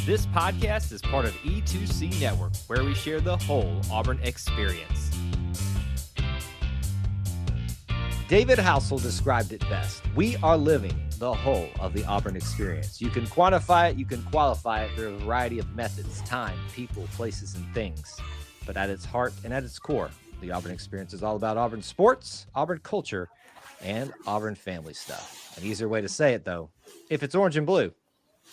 This podcast is part of E2C Network, where we share the whole Auburn experience. David Housel described it best. We are living the whole of the Auburn experience. You can quantify it, you can qualify it through a variety of methods, time, people, places, and things. But at its heart and at its core, the Auburn experience is all about Auburn sports, Auburn culture, and Auburn family stuff. An easier way to say it, though, if it's orange and blue,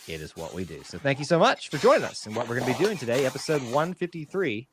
it is what we do. So thank you so much for joining us. And what we're going to be doing today, episode 153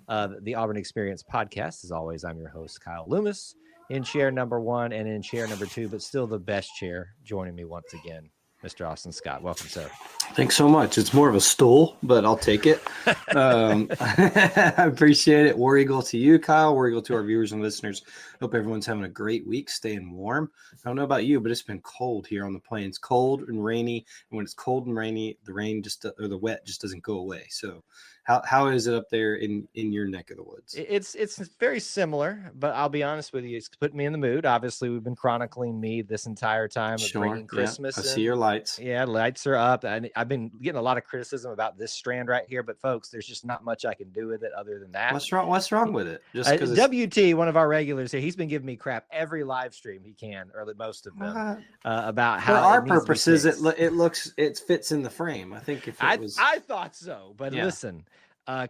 of the Auburn Experience podcast. As always, I'm your host, Kyle Loomis, in chair number 1 and in chair number 2, but still the best chair. Joining me once again, Mr. Austin Scott. Welcome, sir. Thanks so much. It's more of a stool, but I'll take it. I appreciate it. War Eagle to you, Kyle. War Eagle to our viewers and listeners. Hope everyone's having a great week, staying warm. I don't know about you, but it's been cold here on the plains, cold and rainy. And when it's cold and rainy, the rain or the wet just doesn't go away. So how is it up there in your neck of the woods? It's very similar, but I'll be honest with you, it's putting me in the mood. Obviously, we've been chronicling me this entire time of bringing Christmas. I see your lights. Yeah, lights are up. And I've been getting a lot of criticism about this strand right here, but folks, there's just not much I can do with it other than that. What's wrong with it? Just WT, one of our regulars here, he's been giving me crap every live stream he can, or most of them, about how for our purposes it fits in the frame. I think if it was, I thought so, but yeah. Listen,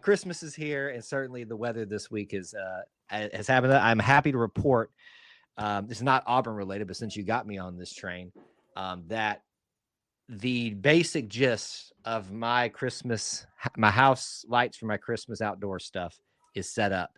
Christmas is here, and certainly the weather this week has happened. I'm happy to report, it's not Auburn related, but since you got me on this train, that the basic gist of my house lights for my Christmas outdoor stuff is set up.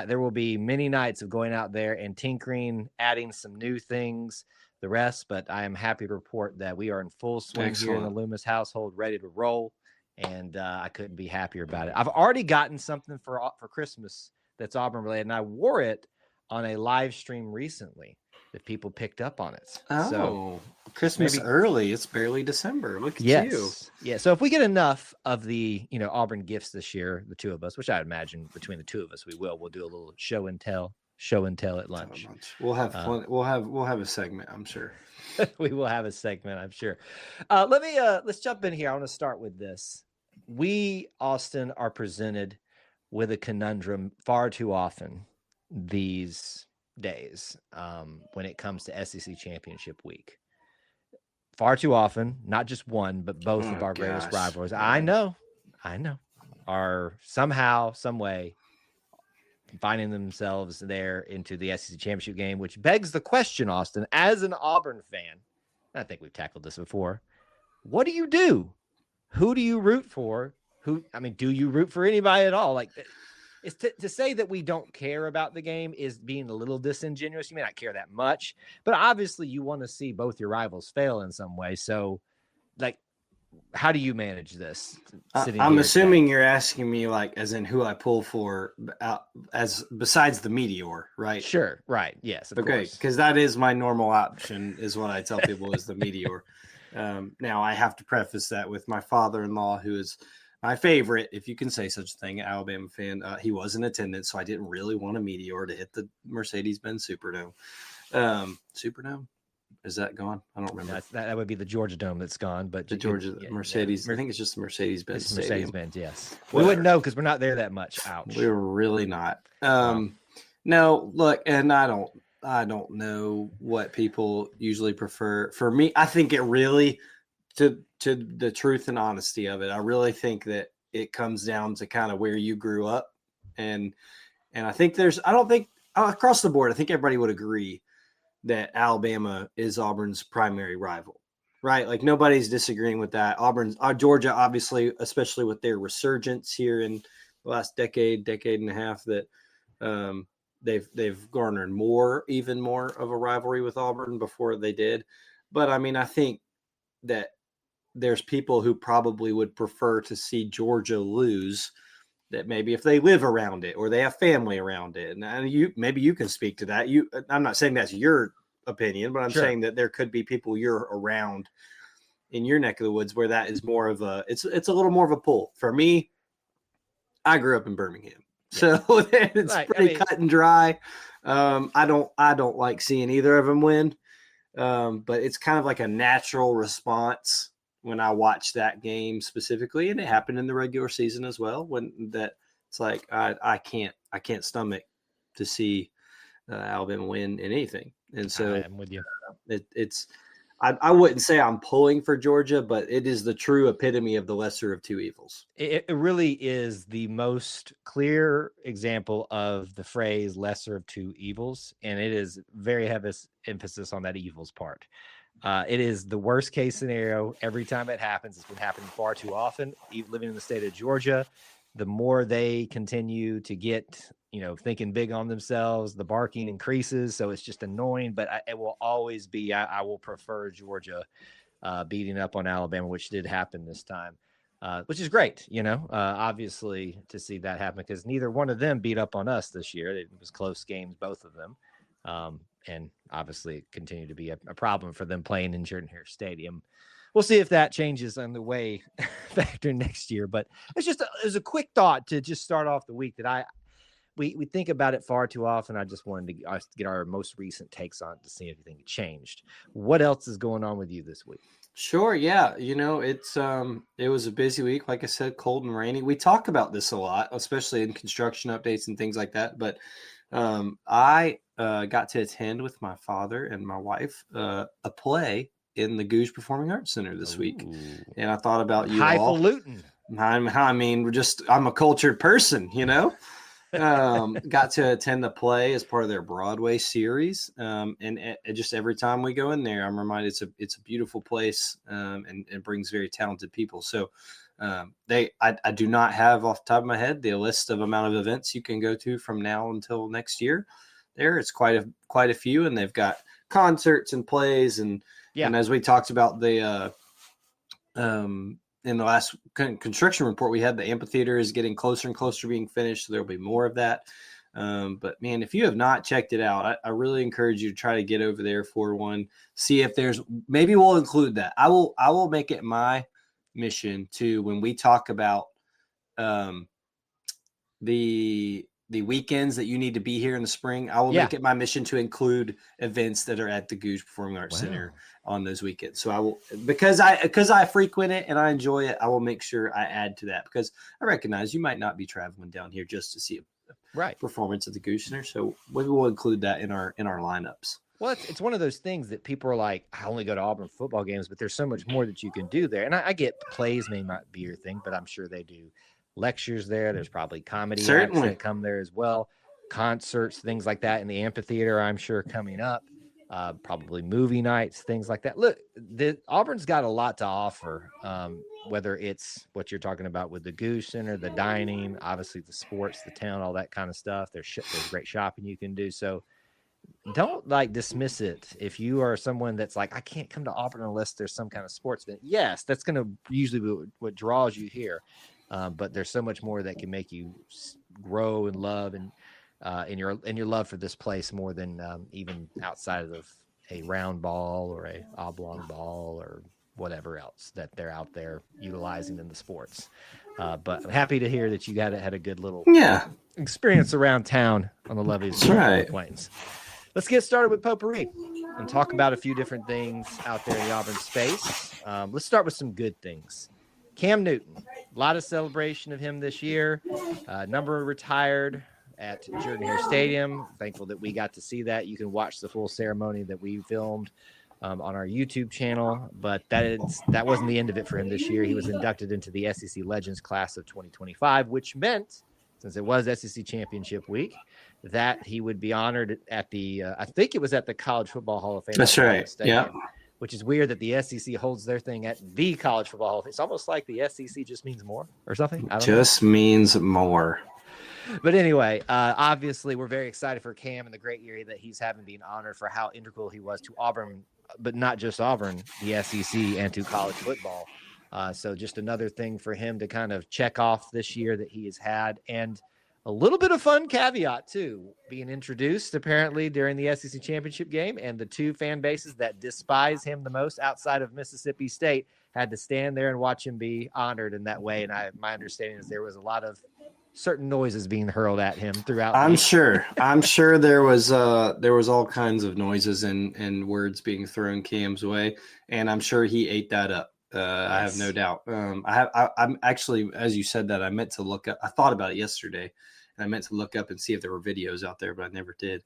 There will be many nights of going out there and tinkering, adding some new things, the rest, but I am happy to report that we are in full swing here in the Loomis household, ready to roll, and I couldn't be happier about it. I've already gotten something for Christmas that's Auburn related, and I wore it on a live stream recently that people picked up on it. Oh, so Christmas early. It's barely December. Look at you. Yeah. So if we get enough of the, Auburn gifts this year, the two of us, which I imagine between the two of us, we'll do a little show and tell at lunch. We'll have a segment, I'm sure. We will have a segment, I'm sure. Let's jump in here. I want to start with this. We, Austin, are presented with a conundrum far too often these days when it comes to SEC championship week. Far too often, not just one, but both of our greatest rivalries. I know, are somehow, some way finding themselves there into the SEC championship game, which begs the question, Austin, as an Auburn fan, I think we've tackled this before. What do you do? Who do you root for? Do you root for anybody at all? Like, it's to say that we don't care about the game is being a little disingenuous. You may not care that much, but obviously you want to see both your rivals fail in some way. So, like, how do you manage this? I'm assuming you're asking me, like, as in who I pull for, as besides the Meteor, right? Sure, right, yes, of course. Because that is my normal option, is what I tell people is the Meteor. Now, I have to preface that with my father-in-law, who is my favorite, if you can say such a thing, Alabama fan. He was in attendance, so I didn't really want a Meteor to hit the Mercedes-Benz Superdome. Superdome? Is that gone? I don't remember. That would be the Georgia Dome that's gone, but Mercedes. I think it's just the Mercedes-Benz Stadium. Mercedes-Benz, yes. Whatever. We wouldn't know because we're not there that much. Ouch. We're really not. No, look, and I don't know what people usually prefer. For me, I think it really, to the truth and honesty of it, I really think that it comes down to kind of where you grew up, and I think across the board, I think everybody would agree that Alabama is Auburn's primary rival, right? Like, nobody's disagreeing with that. Georgia, obviously, especially with their resurgence here in the last decade and a half, that they've garnered even more of a rivalry with Auburn before they did. But I think that there's people who probably would prefer to see Georgia lose, that maybe if they live around it or they have family around it. And maybe you can speak to that. I'm not saying that's your opinion, but I'm saying that there could be people you're around in your neck of the woods where that is more of it's a little more of a pull. For me, I grew up in Birmingham, so it's pretty cut and dry. I don't like seeing either of them win, but it's kind of like a natural response when I watched that game specifically, and it happened in the regular season as well, when that it's like I can't stomach to see Alabama win in anything. And so I'm with you. I wouldn't say I'm pulling for Georgia, but it is the true epitome of the lesser of two evils. It really is the most clear example of the phrase lesser of two evils. And it is very heavy emphasis on that evils part. It is the worst case scenario every time it happens. It's been happening far too often. Even living in the state of Georgia, the more they continue to get, thinking big on themselves, the barking increases. So it's just annoying, but it will always be, I will prefer Georgia beating up on Alabama, which did happen this time, which is great, obviously to see that happen, because neither one of them beat up on us this year. It was close games, both of them. And obviously it continued to be a problem for them playing in Jordan-Hare Stadium. We'll see if that changes on the way factor next year, but it's a quick thought to just start off the week that we think about it far too often. I just wanted to get our most recent takes on it to see if anything changed. What else is going on with you this week? Sure. Yeah. It was a busy week. Like I said, cold and rainy. We talk about this a lot, especially in construction updates and things like that. But I got to attend with my father and my wife a play in the Goose Performing Arts Center this week. And I thought about you all. Highfalutin. I mean, I'm a cultured person, got to attend the play as part of their Broadway series. And just every time we go in there, I'm reminded it's a beautiful place, and it brings very talented people. So I do not have off the top of my head the list of amount of events you can go to from now until next year. It's quite a few, and they've got concerts and plays, and as we talked about in the last construction report, we had the amphitheater is getting closer and closer to being finished, so there'll be more of that. But man, if you have not checked it out, I really encourage you to try to get over there for one. See if maybe we'll include that. I will make it my mission to, when we talk about the weekends that you need to be here in the spring, I will make it my mission to include events that are at the Goose Performing Arts Center on those weekends. So I will, because I frequent it and I enjoy it, I will make sure I add to that, because I recognize you might not be traveling down here just to see a performance at the Goose Center. So maybe we'll include that in our lineups. Well, it's one of those things that people are like, I only go to Auburn football games, but there's so much more that you can do there. And I get plays may not be your thing, but I'm sure they do lectures there. There's probably comedy acts that come there as well, concerts, things like that in the amphitheater, I'm sure, coming up. Probably movie nights, things like that. Look, Auburn's got a lot to offer, whether it's what you're talking about with the Goose Center, the dining, obviously the sports, the town, all that kind of stuff. There's great shopping you can do. So don't dismiss it. If you are someone that's like, I can't come to Auburn unless there's some kind of sports event. Yes, that's going to usually be what draws you here. But there's so much more that can make you grow and love and in your love for this place more than even outside of a round ball or a oblong ball or whatever else that they're out there utilizing in the sports. But I'm happy to hear that you had a good little experience around town on the levees. That's right. Plains. Let's get started with potpourri and talk about a few different things out there in the Auburn space. Let's start with some good things. Cam Newton, a lot of celebration of him this year. Number retired at Jordan-Hare Stadium. Thankful that we got to see that. You can watch the full ceremony that we filmed on our YouTube channel. But that wasn't the end of it for him this year. He was inducted into the SEC Legends class of 2025, which meant, since it was SEC Championship Week, that he would be honored at the, I think it was at the College Football Hall of Fame. That's right. Yeah. Which is weird that the SEC holds their thing at the College Football Hall of Fame. It's almost like the SEC just means more or something. I don't know. Means more. But anyway, obviously we're very excited for Cam and the great year that he's having, being honored for how integral he was to Auburn, but not just Auburn, the SEC, and to college football. So just another thing for him to kind of check off this year that he has had. And a little bit of fun caveat, too, being introduced apparently during the SEC championship game, and the two fan bases that despise him the most outside of Mississippi State had to stand there and watch him be honored in that way. And my understanding is there was a lot of certain noises being hurled at him throughout. I'm sure there was all kinds of noises and words being thrown Cam's way, and I'm sure he ate that up. I have no doubt. I'm actually, as you said that, I meant to look up. I thought about it yesterday, and I meant to look up and see if there were videos out there, but I never did.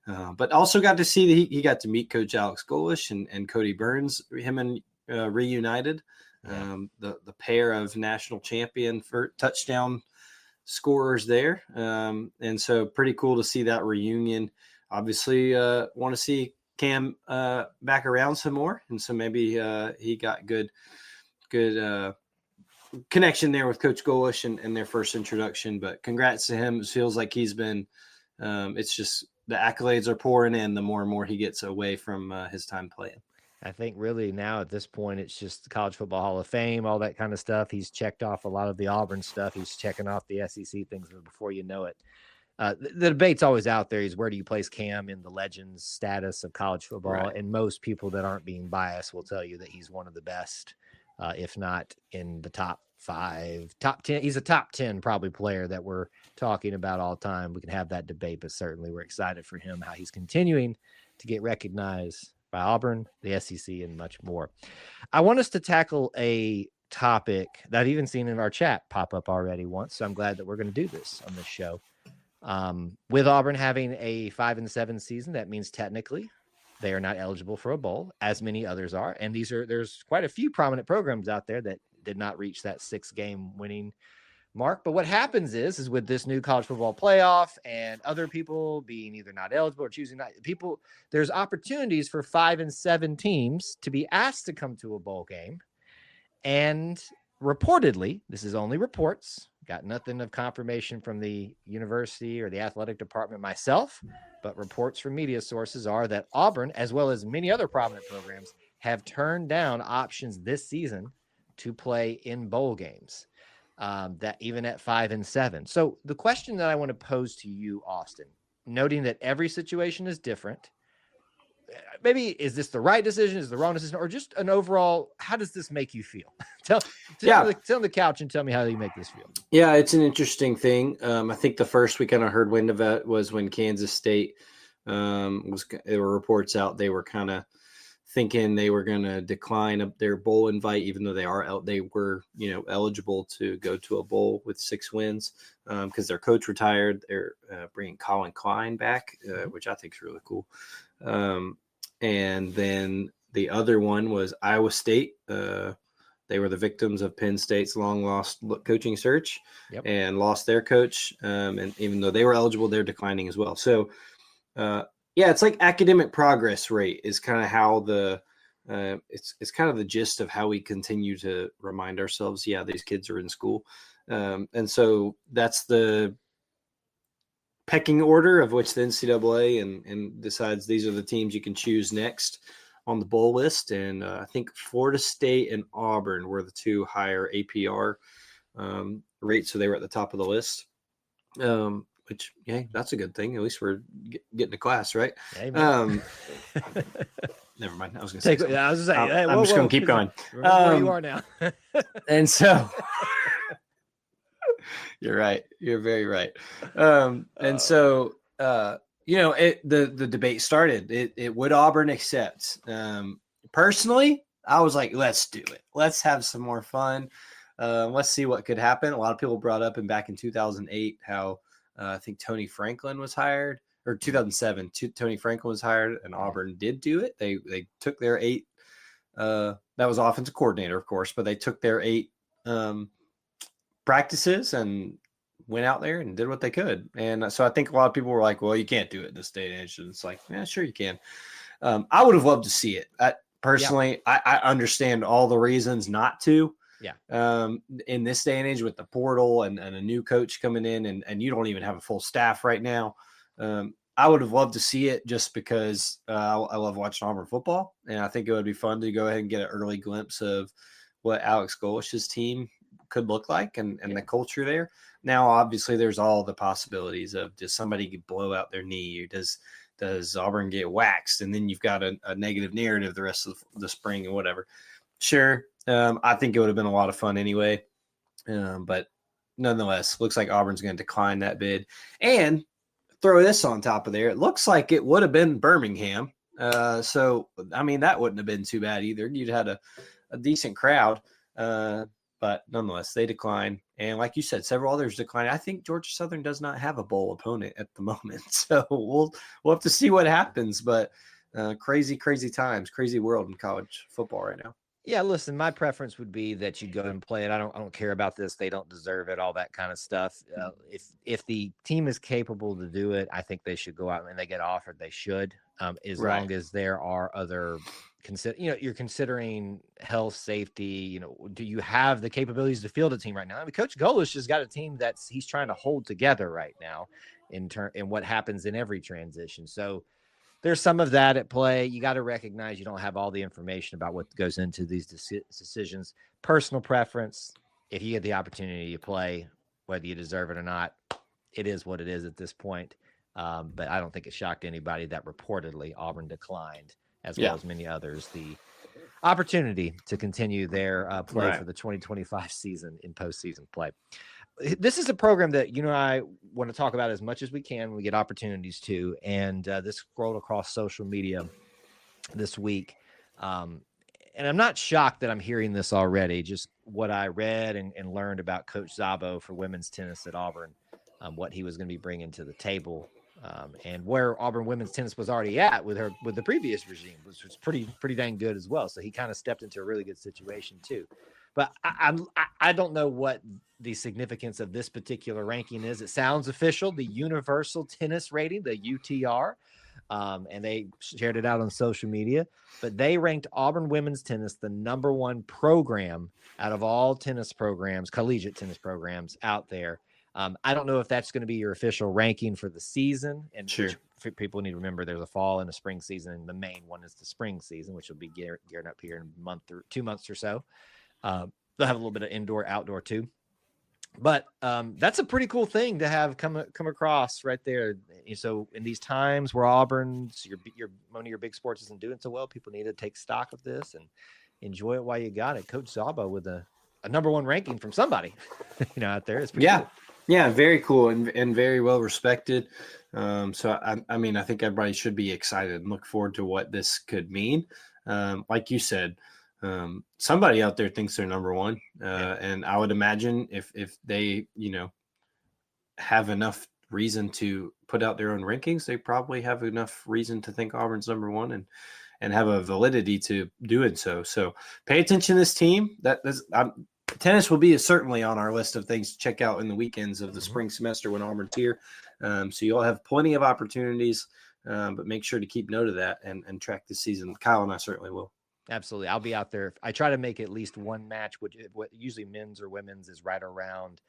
But also got to see that he got to meet Coach Alex Golish and Cody Burns, him and reunited. Yeah. The pair of national champion for touchdown scorers there. And so pretty cool to see that reunion. Obviously, want to see Cam back around some more. And so maybe he got good connection there with Coach Golish and their first introduction. But congrats to him. It feels like he's been it's just the accolades are pouring in the more and more he gets away from his time playing. I think really now at this point, it's just the College Football Hall of Fame, all that kind of stuff. He's checked off a lot of the Auburn stuff. He's checking off the SEC things before you know it. The debate's always out there is where do you place Cam in the legends status of college football? Right. And most people that aren't being biased will tell you that he's one of the best, if not in the top 5, top 10. He's a top 10 probably player that we're talking about all the time. We can have that debate, but certainly we're excited for him, how he's continuing to get recognized by Auburn, the SEC, and much more. I want us to tackle a topic that I've even seen in our chat pop up already once, so I'm glad that we're going to do this on this show. With Auburn having a 5-7 season, that means technically they are not eligible for a bowl, as many others are, and there's quite a few prominent programs out there that did not reach that 6-game winning mark. But what happens is with this new college football playoff and other people being either not eligible or choosing not people, there's opportunities for 5 and 7 teams to be asked to come to a bowl game. And reportedly, this is only reports, got nothing of confirmation from the university or the athletic department myself, but reports from media sources are that Auburn, as well as many other prominent programs, have turned down options this season to play in bowl games. That even at 5 and 7. So the question that I want to pose to you, Austin, noting that every situation is different, maybe is this the right decision, is the wrong decision, or just an overall, how does this make you feel? Sit on the couch and tell me how you make this feel. Yeah, it's an interesting thing. I think the first we kind of heard wind of it was when Kansas State there were reports out they were kind of thinking they were going to decline their bowl invite, even though they were eligible to go to a bowl with 6 wins because their coach retired. They're bringing Colin Klein back, which I think is really cool. And then the other one was Iowa State. They were the victims of Penn State's long lost coaching search and lost their coach. And even though they were eligible, they're declining as well. So, yeah, it's like academic progress rate is kind of how it's kind of the gist of how we continue to remind ourselves, yeah, these kids are in school. And so that's the pecking order of which the NCAA and decides these are the teams you can choose next on the bowl list. And I think Florida State and Auburn were the 2 higher APR rates, so they were at the top of the list. Which, yeah, that's a good thing. At least we're getting to class, right? Amen. Never mind. I was going to say. I was saying, I'm just going to keep going. Where you are now. And so, you're right. You're very right. And so, the debate started. It would Auburn accept? Personally, I was like, let's do it. Let's have some more fun. Let's see what could happen. A lot of people brought up back in 2008 how. I think Tony Franklin was hired, or 2007. Tony Franklin was hired, and Auburn did do it. They took their 8. That was offensive coordinator, of course, but they took their 8 practices and went out there and did what they could. And so I think a lot of people were like, "Well, you can't do it this day and age." And it's like, yeah, sure you can. I would have loved to see it. Personally, I understand all the reasons not to. Yeah. In this day and age with the portal and a new coach coming in and you don't even have a full staff right now. I would have loved to see it just because I love watching Auburn football. And I think it would be fun to go ahead and get an early glimpse of what Alex Golish's team could look like and the culture there. Now, obviously, there's all the possibilities of does somebody blow out their knee or does Auburn get waxed? And then you've got a negative narrative the rest of the spring and whatever. Sure. I think it would have been a lot of fun anyway. But nonetheless, looks like Auburn's going to decline that bid. And throw this on top of there. It looks like it would have been Birmingham So, I mean, that wouldn't have been too bad either. You'd had a decent crowd. But nonetheless, they decline. And like you said, several others decline. I think Georgia Southern does not have a bowl opponent at the moment. So we'll have to see what happens. But crazy times, crazy world in college football right now. Yeah, listen, my preference would be that you go and play it. I don't care about this. They don't deserve it, all that kind of stuff. If the team is capable to do it, I think they should go out, and they get offered, they should, as long as there are other you're considering health, safety, do you have the capabilities to field a team right now? I mean, Coach Golish has got a team he's trying to hold together right now in what happens in every transition. So there's some of that at play. You got to recognize you don't have all the information about what goes into these decisions. Personal preference, if you get the opportunity to play, whether you deserve it or not, it is what it is at this point. But I don't think it shocked anybody that reportedly Auburn declined, as well as many others, the opportunity to continue their play for the 2025 season in postseason play. This is a program that you and I want to talk about as much as we can when we get opportunities to. And this scrolled across social media this week. And I'm not shocked that I'm hearing this already, just what I read and learned about Coach Szabo for women's tennis at Auburn, what he was going to be bringing to the table. And where Auburn women's tennis was already at with the previous regime, which was pretty dang good as well. So he kind of stepped into a really good situation too. But I don't know what the significance of this particular ranking is. It sounds official, the Universal Tennis Rating, the UTR, and they shared it out on social media. But they ranked Auburn women's tennis the number 1 program out of all tennis programs, collegiate tennis programs out there. I don't know if that's going to be your official ranking for the season. And people need to remember there's a fall and a spring season, and the main one is the spring season, which will be gearing up here in a month or 2 months or so. They'll have a little bit of indoor, outdoor too. But that's a pretty cool thing to have come across right there. So in these times where Auburn's one of your big sports isn't doing so well, people need to take stock of this and enjoy it while you got it. Coach Szabo with a number 1 ranking from somebody, out there. It's pretty cool. Yeah, very cool and very well respected. So I mean, I think everybody should be excited and look forward to what this could mean. Like you said, somebody out there thinks they're number 1. And I would imagine if they, have enough reason to put out their own rankings, they probably have enough reason to think Auburn's number 1 and have a validity to doing so. So pay attention to this team. Tennis will be certainly on our list of things to check out in the weekends of the spring semester when Auburn's here. So you'll have plenty of opportunities, but make sure to keep note of that and track this season. Kyle and I certainly will. Absolutely. I'll be out there. I try to make at least one match, which usually men's or women's is right around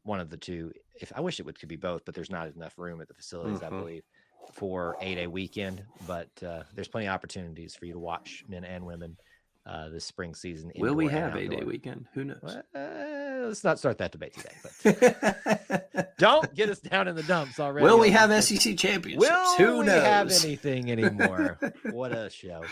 one of the two. I wish it could be both, but there's not enough room at the facilities, I believe, for 8-day weekend. But there's plenty of opportunities for you to watch men and women this spring season. Will we have 8-day weekend? Who knows? Let's not start that debate today. But don't get us down in the dumps already. Will we have SEC championships? Who knows? Will we have anything anymore? What a show.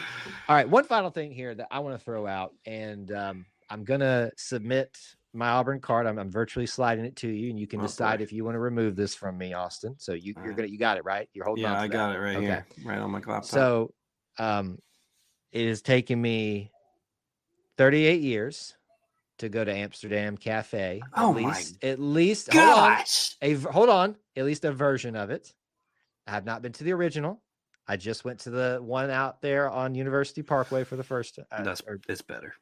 All right, one final thing here that I want to throw out, and I'm going to submit my Auburn card. I'm virtually sliding it to you, and you can decide if you want to remove this from me, Austin. So you got it, right? You're holding on to I that. got it right here, right on my laptop. So it has taken me 38 years to go to Amsterdam Cafe. At least gosh. Hold on. At least a version of it. I have not been to the original. I just went to the one out there on University Parkway for the first time. It's better.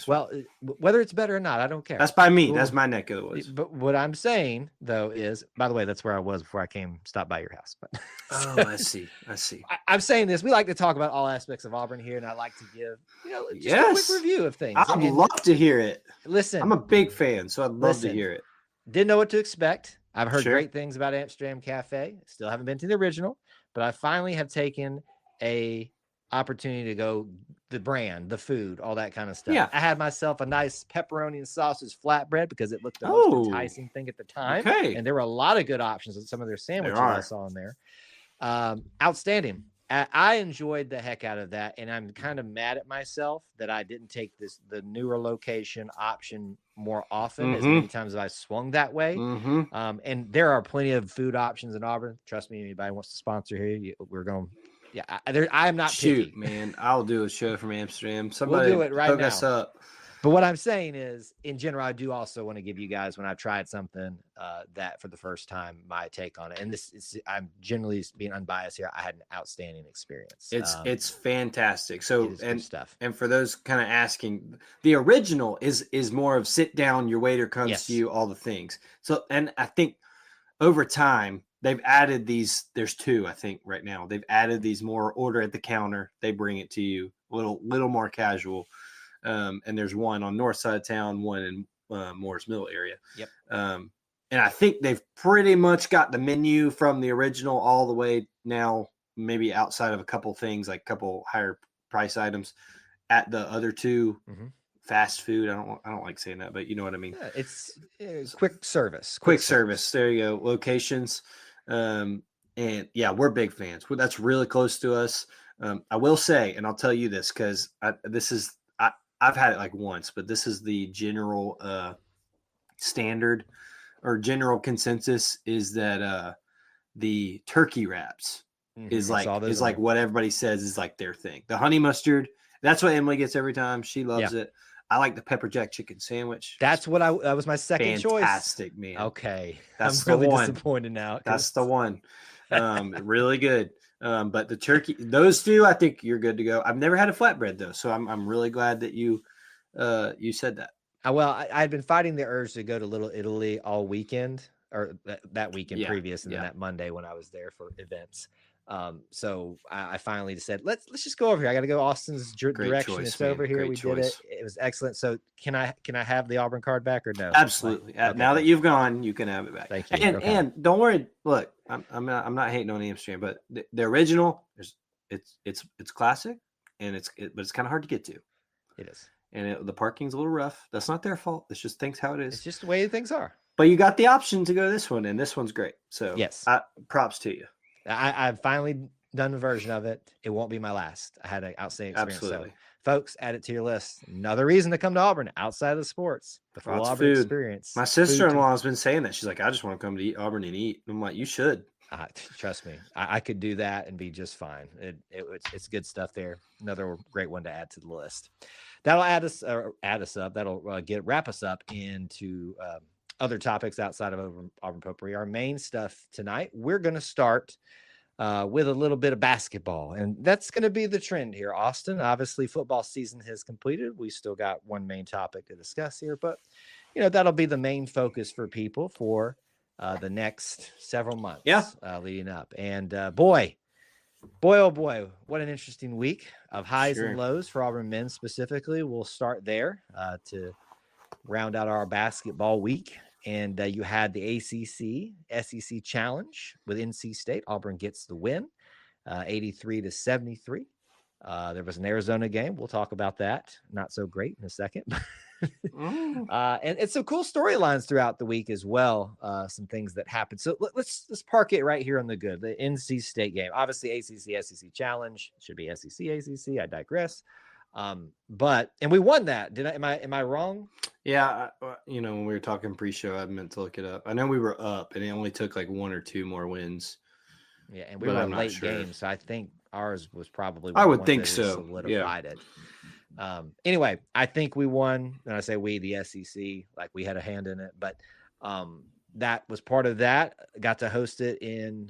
Well, whether it's better or not, I don't care. That's by me. That's my neck of the woods. But what I'm saying, though, is, by the way, that's where I was before I stopped by your house. But I see. I'm saying this. We like to talk about all aspects of Auburn here, and I like to give, just a quick review of things. I'd love to hear it. Listen, I'm a big fan, so I'd love to hear it. Didn't know what to expect. I've heard great things about Amsterdam Cafe. Still haven't been to the original, but I finally have taken a opportunity to go the brand, the food, all that kind of stuff. Yeah. I had myself a nice pepperoni and sausage flatbread because it looked the most enticing thing at the time. Okay. And there were a lot of good options with some of their sandwiches I saw in there. Outstanding. I enjoyed the heck out of that, and I'm kind of mad at myself that I didn't take the newer location option more often, as many times as I swung that way. And there are plenty of food options in Auburn. Trust me, anybody wants to sponsor here, we're going to Yeah, I'm not Shoot, picky. man, I'll do a show from Amsterdam. Somebody We'll do it right hook now. us up. But what I'm saying is, in general, I do also want to give you guys, when I've tried something that for the first time, my take on it. And this is, I'm generally being unbiased here. I had an outstanding experience. It's fantastic. So good stuff. And for those kind of asking, the original is more of sit down, your waiter comes to you, all the things. So, and I think over time they've added these. There's two, I think, right now. They've added these more order at the counter. They bring it to you, little more casual. And there's one on north side of town, one in Morris Mill area. Yep. And I think they've pretty much got the menu from the original all the way now, maybe outside of a couple things, like a couple higher price items at the other two. Fast food. I don't like saying that, but you know what I mean. Yeah, it's quick service. Quick service. There you go. Locations. And yeah, we're big fans. That's really close to us. I will say, and I'll tell you this because I've had it like once, but this is the general standard or general consensus is that the turkey wraps is like what everybody says is like their thing. The honey mustard, that's what Emily gets every time. She loves it. I like the pepper jack chicken sandwich. That was my second choice. Fantastic, man. Okay. That's I'm really disappointed now. That's the one. Really good. But the turkey, those two, I think you're good to go. I've never had a flatbread though, so I'm really glad that you said that. Well, I had been fighting the urge to go to Little Italy all weekend, or that weekend previous, and then that Monday when I was there for events. So I finally said, let's just go over here. I got to go Austin's direction. It's over here. We did it. It was excellent. So can I have the Auburn card back or no? Absolutely. Okay. Now that you've gone, you can have it back. Thank you. And don't worry. Look, I'm not hating on Amsterdam, but the original it's classic, and but it's kind of hard to get to. It is. And the parking's a little rough. That's not their fault. It's just things how it is. It's just the way things are. But you got the option to go this one, and this one's great. So yes, props to you. I've finally done a version of it. It won't be my last. I had an outstanding experience. Absolutely. So, folks, add it to your list. Another reason to come to Auburn outside of the sports. The full Auburn experience. My sister-in-law has been saying that. She's like, I just want to come to Auburn and eat. I'm like, you should. Trust me. I could do that and be just fine. It's good stuff there. Another great one to add to the list. That'll add us up. That'll wrap us up into other topics outside of Auburn Potpourri. Our main stuff tonight, we're going to start with a little bit of basketball, and that's going to be the trend here, Austin. Obviously, football season has completed. We still got one main topic to discuss here, but that'll be the main focus for people for the next several months leading up. And boy, oh boy, what an interesting week of highs and lows for Auburn men specifically. We'll start there to round out our basketball week. And you had the ACC-SEC challenge with NC State. Auburn gets the win, 83-73. There was an Arizona game. We'll talk about that. Not so great in a second. And some cool storylines throughout the week as well. Some things that happened. So let's park it right here on the good. The NC State game. Obviously, ACC-SEC challenge. It should be SEC-ACC. I digress. And we won that. Am I wrong? Yeah. When we were talking pre-show, I meant to look it up. I know we were up, and it only took like one or two more wins. Yeah, and we were a late game, so I think ours was probably. I would think so. Solidified it. Anyway, I think we won. And I say we, the SEC, like we had a hand in it, but that was part of that. Got to host it in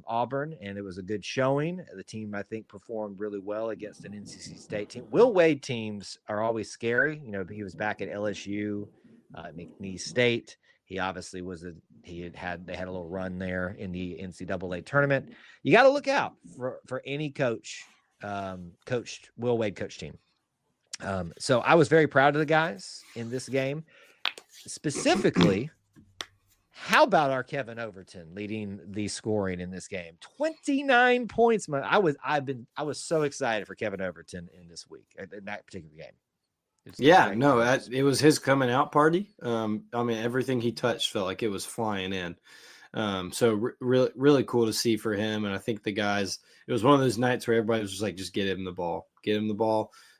Auburn, and it was a good showing. The team, I think, performed really well against an NC State team. Will Wade teams are always scary. He was back at LSU, McNeese State. He obviously they had a little run there in the NCAA tournament. You got to look out for any coached Will Wade coach team. So I was very proud of the guys in this game. Specifically, how about our Kevin Overton leading the scoring in this game? 29 points. I was so excited for Kevin Overton in this week, in that particular game. It was his coming out party. Everything he touched felt like it was flying in. So really, really cool to see for him. And I think the guys, it was one of those nights where everybody was just like, just get him the ball.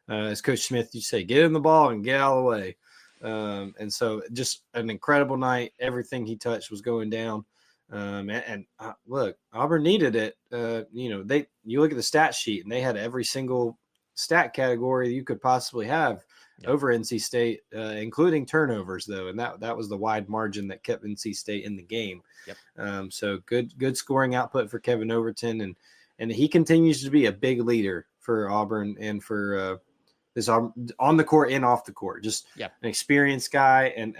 As Coach Smith, you say, get him the ball and get out of the way. And so just an incredible night. Everything he touched was going down. Look, Auburn needed it. You look at the stat sheet and they had every single stat category you could possibly have over NC State, including turnovers though. And that was the wide margin that kept NC State in the game. Yep. So good scoring output for Kevin Overton. And he continues to be a big leader for Auburn and for this on the court and off the court. Just an experienced guy. And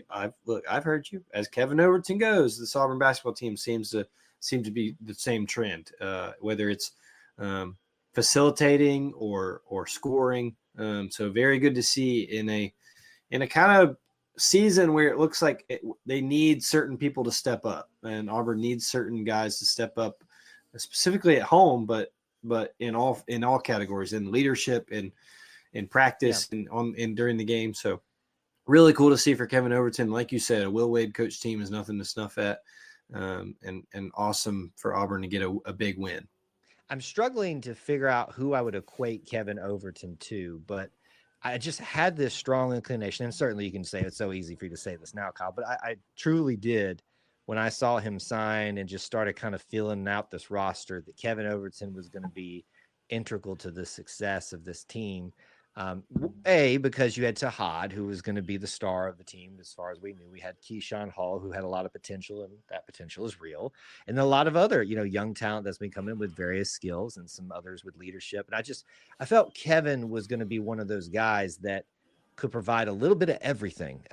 I've heard you. As Kevin Overton goes, this Auburn basketball team seems to be the same trend, whether it's facilitating or scoring. So very good to see in a kind of season where it looks like they need certain people to step up, and Auburn needs certain guys to step up, specifically at home, but in all categories, in leadership and in practice and during the game. So really cool to see for Kevin Overton. Like you said, a Will Wade coach team is nothing to snuff at, and awesome for Auburn to get a big win. I'm struggling to figure out who I would equate Kevin Overton to, but I just had this strong inclination, and certainly you can say it's so easy for you to say this now, Kyle, but I truly did when I saw him sign and just started kind of feeling out this roster that Kevin Overton was going to be integral to the success of this team. Because you had Tahad, who was going to be the star of the team. As far as we knew, we had Keyshawn Hall, who had a lot of potential, and that potential is real. And then a lot of other, young talent that's been coming with various skills, and some others with leadership. And I felt Kevin was going to be one of those guys that could provide a little bit of everything.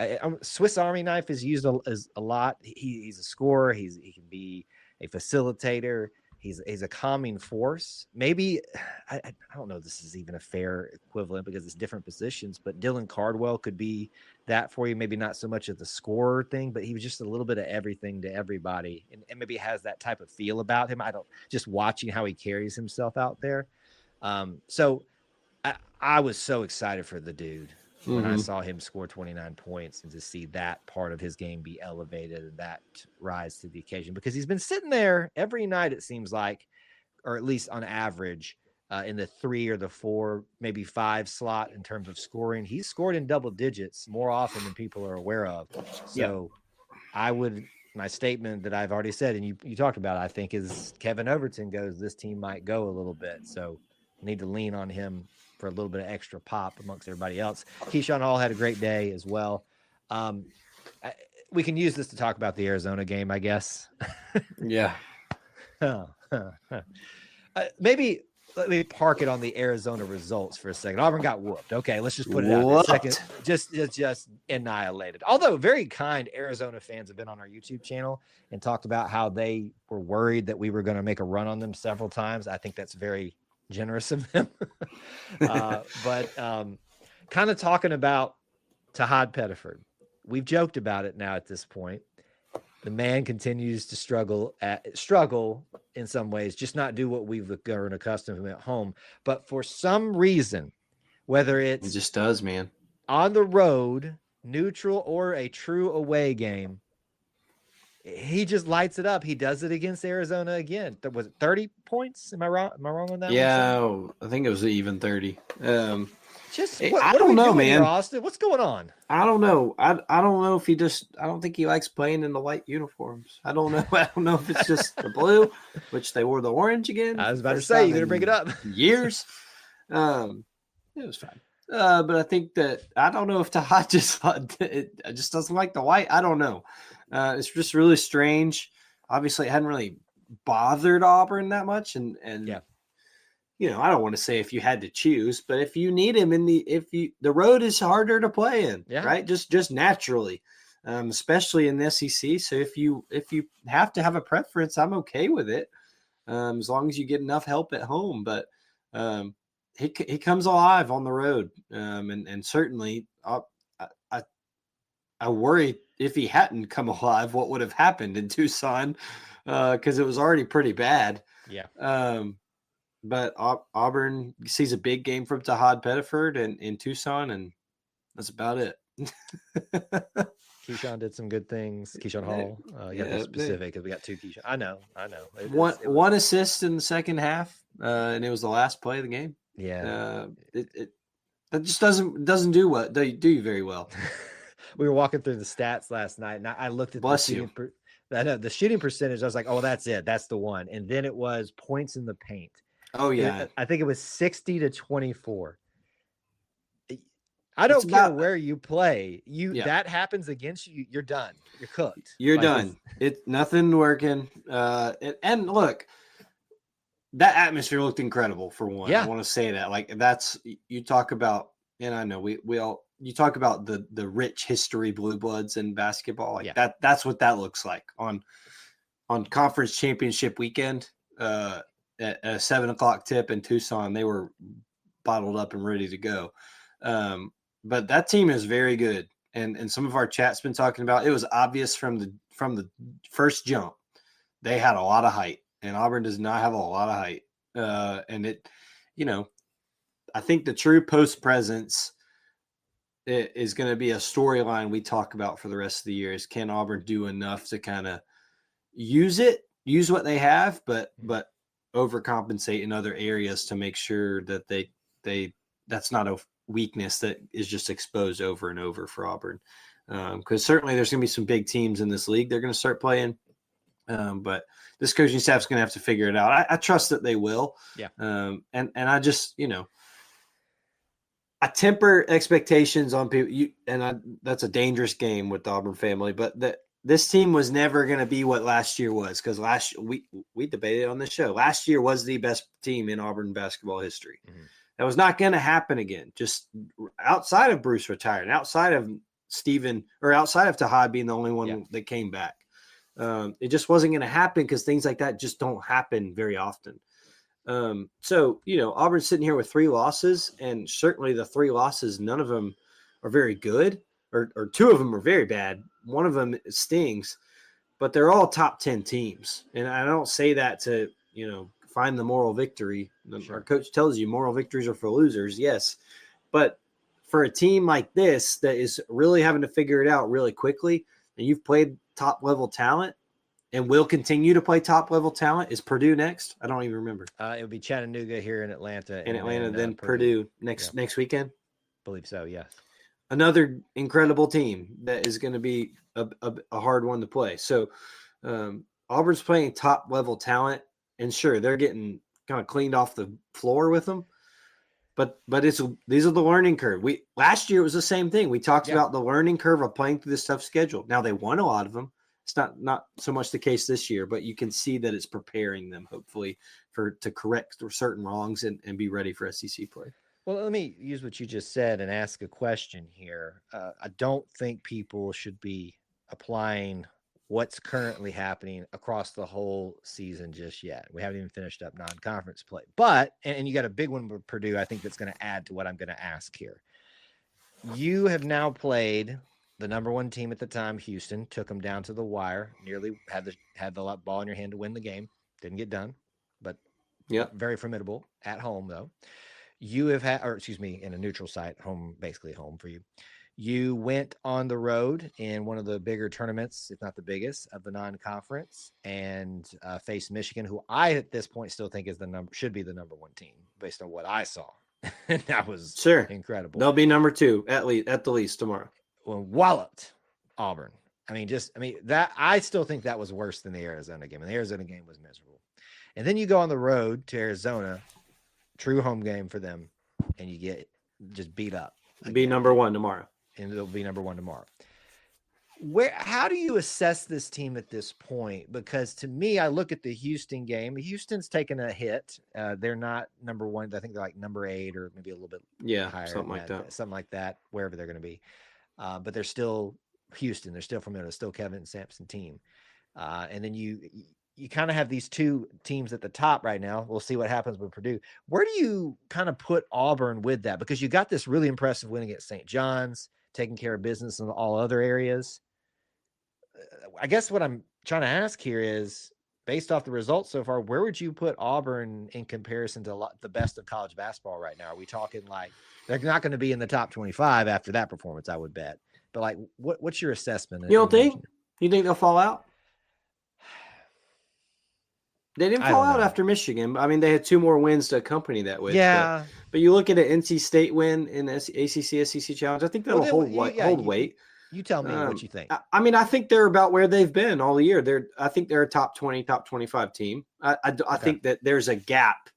Swiss Army knife is used a lot. He's a scorer. He can be a facilitator. He's a calming force. Maybe I don't know if this is even a fair equivalent because it's different positions, but Dylan Cardwell could be that for you. Maybe not so much of the scorer thing, but he was just a little bit of everything to everybody, and maybe has that type of feel about him. Just watching how he carries himself out there. So I was so excited for the dude when I saw him score 29 points, and to see that part of his game be elevated and that rise to the occasion, because he's been sitting there every night, it seems like, or at least on average, in the 3 or the 4, maybe 5 slot in terms of scoring. He's scored in double digits more often than people are aware of. So my statement that I've already said, and you talked about, I think, is Kevin Overton goes, this team might go a little bit. So need to lean on him for a little bit of extra pop amongst everybody else. Keyshawn Hall had a great day as well. We can use this to talk about the Arizona game, I guess. Yeah. Maybe let me park it on the Arizona results for a second. Auburn got whooped. Okay, let's just put it out there. Second, just annihilated. Although very kind Arizona fans have been on our YouTube channel and talked about how they were worried that we were going to make a run on them several times. I think that's very generous of them. But kind of talking about Tahad Pettiford, we've joked about it now at this point. The man continues to struggle in some ways, just not do what we've grown accustomed to at home. But for some reason, whether it just does, man, on the road, neutral, or a true away game, he just lights it up. He does it against Arizona again. Was it 30 points? Am I wrong? Am I wrong on that? Yeah, I think it was even 30. I don't know, man. Here, Austin, what's going on? I don't know. I don't know if I don't think he likes playing in the white uniforms. I don't know. I don't know if it's just the blue, which they wore the orange again. I was about to say, you're going to bring it up. Years. It was fine. But I think that, I don't know if Tahad just doesn't like the white. I don't know. It's just really strange. Obviously, it hadn't really bothered Auburn that much. And I don't want to say if you had to choose, but if you need him the road is harder to play in, right? Just naturally, especially in the SEC. So if you have to have a preference, I'm okay with it, as long as you get enough help at home. But he comes alive on the road, and certainly I worry if he hadn't come alive, what would have happened in Tucson, because it was already pretty bad. Yeah. But Auburn sees a big game from Tahad Pettiford in Tucson, and that's about it. Keyshawn did some good things. Keyshawn Hall. Specific, because we got 2 Keyshawn. I know. One assist in the second half, and it was the last play of the game. Yeah. That just doesn't do you very well. We were walking through the stats last night, and I looked at I know the shooting percentage. I was like, oh, that's it. That's the one. And then it was points in the paint. Oh yeah, I think it was 60-24. I don't care where you play. That happens against you, you're done. You're cooked. You're done. It's nothing working. And look, that atmosphere looked incredible for one. Yeah. I want to say that. Like that's you talk about, and I know we all you talk about the rich history blue bloods in basketball. Like that's what that looks like on conference championship weekend. At a 7:00 tip in Tucson, they were bottled up and ready to go. But that team is very good. And some of our chat's been talking about, it was obvious from the first jump, they had a lot of height, and Auburn does not have a lot of height. And it, I think the true post presence is going to be a storyline we talk about for the rest of the year. Is can Auburn do enough to kind of use what they have, but overcompensate in other areas to make sure that they that's not a weakness that is just exposed over and over for Auburn. Because certainly there's going to be some big teams in this league they're going to start playing. But this coaching staff is going to have to figure it out. I trust that they will. Yeah. And I just, I temper expectations on people. That's a dangerous game with the Auburn family, but this team was never going to be what last year was, because we debated on the show. Last year was the best team in Auburn basketball history. Mm-hmm. That was not going to happen again. Just outside of Bruce retiring, outside of Steven, or outside of Tahad being the only one that came back. It just wasn't going to happen because things like that just don't happen very often. So, Auburn's sitting here with 3 losses, and certainly the 3 losses, none of them are very good, or 2 of them are very bad. One of them stings, but they're all top 10 teams. And I don't say that to, find the moral victory. Sure. Our coach tells you moral victories are for losers. Yes. But for a team like this that is really having to figure it out really quickly, and you've played top level talent and will continue to play top level talent, is Purdue next? I don't even remember. It would be Chattanooga here in Atlanta. Then Purdue next weekend? I believe so, yes. Another incredible team that is going to be a hard one to play. So Auburn's playing top level talent, and sure, they're getting kind of cleaned off the floor with them. But these are the learning curve. Last year it was the same thing. We talked about the learning curve of playing through this tough schedule. Now they won a lot of them. It's not so much the case this year, but you can see that it's preparing them hopefully to correct certain wrongs and be ready for SEC play. Well, let me use what you just said and ask a question here. I don't think people should be applying what's currently happening across the whole season just yet. We haven't even finished up non-conference play. But, and you got a big one with Purdue, I think that's going to add to what I'm going to ask here. You have now played the number 1 team at the time, Houston, took them down to the wire, nearly had the ball in your hand to win the game. Didn't get done, but very formidable at home, though. You have had, in a neutral site, basically home for you. You went on the road in one of the bigger tournaments, if not the biggest, of the non-conference, and faced Michigan, who I at this point still think should be the number 1 team based on what I saw. And that was incredible. They'll be number 2 at the least tomorrow. Well, walloped Auburn. That I still think that was worse than the Arizona game, and the Arizona game was miserable. And then you go on the road to Arizona, true home game for them, and you get just beat up. Be number 1 tomorrow. And it'll be number 1 tomorrow. How do you assess this team at this point? Because to me, I look at the Houston game. Houston's taken a hit. They're not number 1. I think they're like number 8 or maybe a little bit higher. Something like that, wherever they're going to be. But they're still Houston. They're still formidable. Still Kevin Sampson team. And then you kind of have these 2 teams at the top right now. We'll see what happens with Purdue. Where do you kind of put Auburn with that? Because you got this really impressive win against St. John's, taking care of business in all other areas. I guess what I'm trying to ask here is, based off the results so far, where would you put Auburn in comparison to the best of college basketball right now? Are we talking like they're not going to be in the top 25 after that performance, I would bet. But like, what's your assessment? You don't think? You think they'll fall out? They didn't fall out after Michigan. I mean, they had 2 more wins to accompany that with. Yeah. But you look at an NC State win in ACC, SEC Challenge, I think that'll hold weight. You tell me what you think. I mean, I think they're about where they've been all year. I think they're a top 20, top 25 team. I think that there's a gap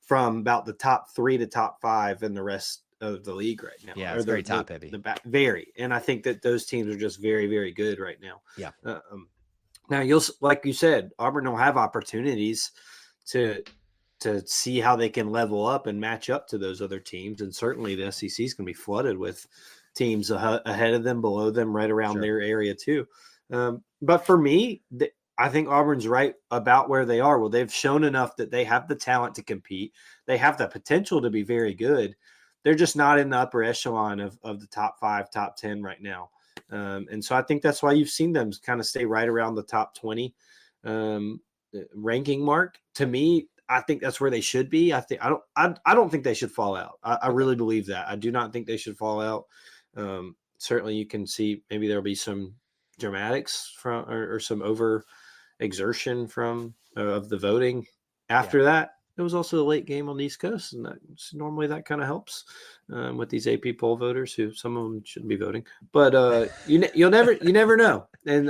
from about the top 3 to top 5 in the rest of the league right now. Yeah, it's very top heavy. Very. And I think that those teams are just very, very good right now. Yeah. Now, like you said, Auburn will have opportunities to see how they can level up and match up to those other teams. And certainly the SEC is going to be flooded with teams ahead of them, below them, right around their area too. But for me, I think Auburn's right about where they are. Well, they've shown enough that they have the talent to compete. They have the potential to be very good. They're just not in the upper echelon of the top 5, top 10 right now. And so I think that's why you've seen them kind of stay right around the top 20 ranking mark. To me, I think that's where they should be. I don't think they should fall out. I really believe that. I do not think they should fall out. Certainly you can see maybe there'll be some dramatics from or some over exertion from of the voting after that. It was also a late game on the East Coast, and normally that kind of helps with these AP poll voters who some of them shouldn't be voting, but you never know. And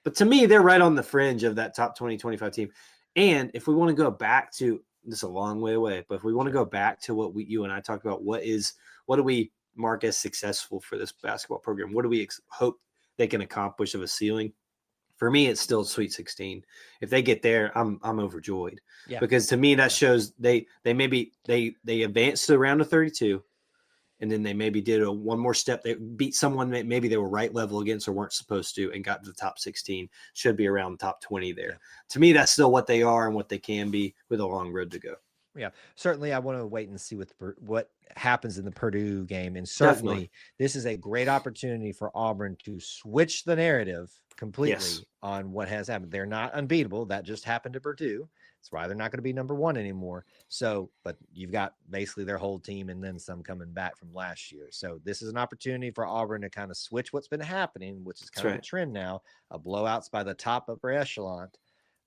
but to me, they're right on the fringe of that top 20, 25 team. And if we want to go back to this, is a long way away, but if we want to go back to what you and I talked about, what do we mark as successful for this basketball program? What do we hope they can accomplish of a ceiling? For me, it's still Sweet 16. If they get there, I'm overjoyed. Yeah. Because to me, that shows they advanced to the round of 32, and then they maybe did one more step. They beat someone that maybe they were right level against or weren't supposed to, and got to the top 16. Should be around the top 20 there. Yeah. To me, that's still what they are and what they can be with a long road to go. Yeah, certainly I want to wait and see what happens in the Purdue game. And certainly this is a great opportunity for Auburn to switch the narrative completely on what has happened. They're not unbeatable. That just happened to Purdue. That's why they're not going to be number 1 anymore. So, but you've got basically their whole team and then some coming back from last year. So this is an opportunity for Auburn to kind of switch what's been happening, which is kind of a trend now, blowouts by the top upper echelon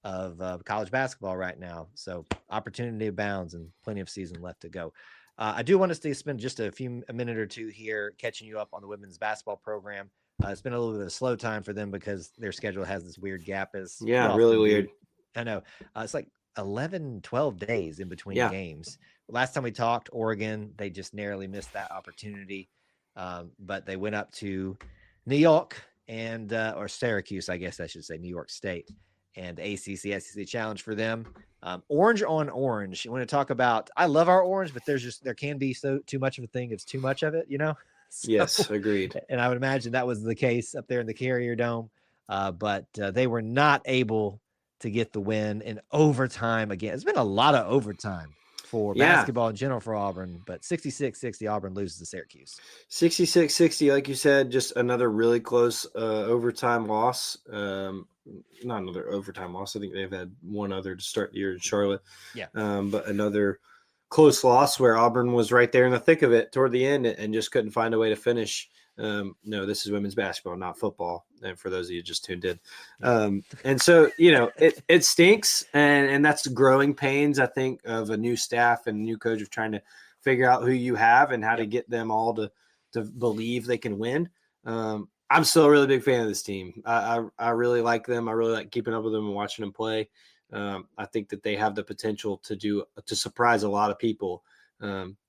of college basketball right now. So opportunity abounds and plenty of season left to go. I do want us to spend just a minute or two here catching you up on the women's basketball program. It's been a little bit of a slow time for them because their schedule has this weird gap. Really weird. I know. It's like 11, 12 days in between games. Last time we talked, Oregon, they just narrowly missed that opportunity. But they went up to New York or Syracuse, I guess I should say, New York State. And ACC challenge for them. Orange on orange. You want to talk about, I love our orange, but there can be too much of a thing. It's too much of it, So, yes, agreed. And I would imagine that was the case up there in the Carrier Dome. But they were not able to get the win in overtime again. It's been a lot of overtime for basketball in general for Auburn, but 66-60 Auburn loses to Syracuse. 66-60, like you said, just another really close overtime loss. Not another overtime loss. I think they've had one other to start the year in Charlotte. Yeah. But another close loss where Auburn was right there in the thick of it toward the end and just couldn't find a way to finish. No, this is women's basketball, not football. And for those of you just tuned in. And so, it stinks. And that's growing pains, I think, of a new staff and new coach of trying to figure out who you have and how to get them all to believe they can win. I'm still a really big fan of this team. I really like them. I really like keeping up with them and watching them play. I think that they have the potential to surprise a lot of people.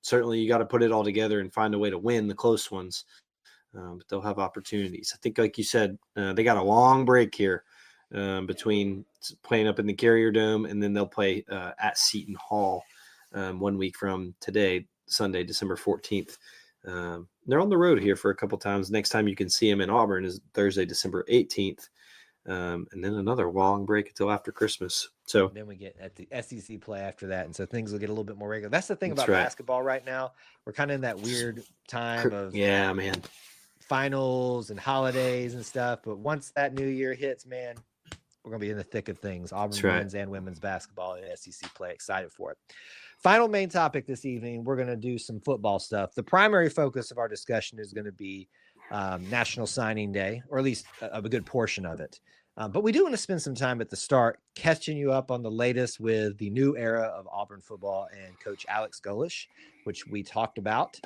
Certainly you got to put it all together and find a way to win the close ones. But they'll have opportunities. I think, like you said, they got a long break here between playing up in the Carrier Dome, and then they'll play at Seton Hall 1 week from today, Sunday, December 14th. They're on the road here for a couple times. Next time you can see them in Auburn is Thursday, December 18th. And then another long break until after Christmas. So then we get at the SEC play after that. And so things will get a little bit more regular. That's the thing about basketball right now. We're kind of in that weird time of finals and holidays and stuff. But once that new year hits, man, we're going to be in the thick of things. Auburn men's and women's basketball and SEC play. Excited for it. Final main topic this evening, we're going to do some football stuff. The primary focus of our discussion is going to be National Signing Day, or at least a good portion of it. But we do want to spend some time at the start catching you up on the latest with the new era of Auburn football and Coach Alex Golesh, which we talked about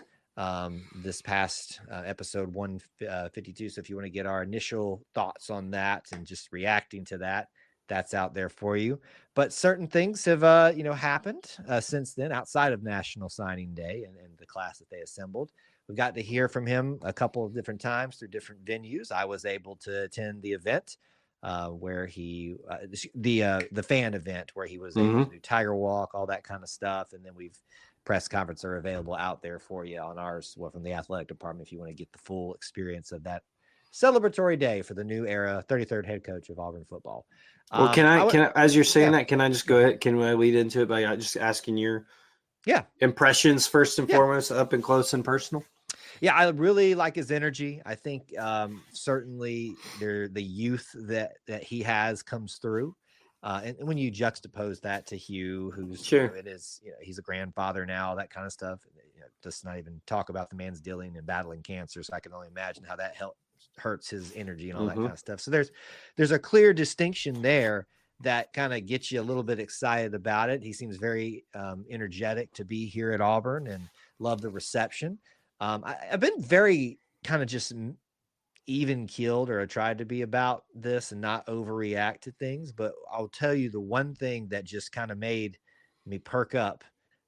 this past episode 152. So if you want to get our initial thoughts on that and just reacting to that, that's out there for you. But certain things have, happened since then outside of National Signing Day and the class that they assembled. We've got to hear from him a couple of different times through different venues. I was able to attend the event where he, the fan event where he was able to do Tiger Walk, all that kind of stuff. And then press conference are available out there for you on ours, from the athletic department, if you want to get the full experience of that celebratory day for the new era 33rd head coach of Auburn football. Well, can I, as you're saying that, can I just go ahead? Can I lead into it by just asking your impressions first and foremost, up and close and personal? Yeah, I really like his energy. I think certainly the youth that he has comes through. And when you juxtapose that to Hugh, who's he's a grandfather now, that kind of stuff. Just not even talk about the man's dealing and battling cancer. So I can only imagine how that hurts his energy and all that kind of stuff. So there's a clear distinction there that kind of gets you a little bit excited about it. He seems very energetic to be here at Auburn and love the reception. I've been very kind of just even keeled, or I tried to be about this and not overreact to things. But I'll tell you the one thing that just kind of made me perk up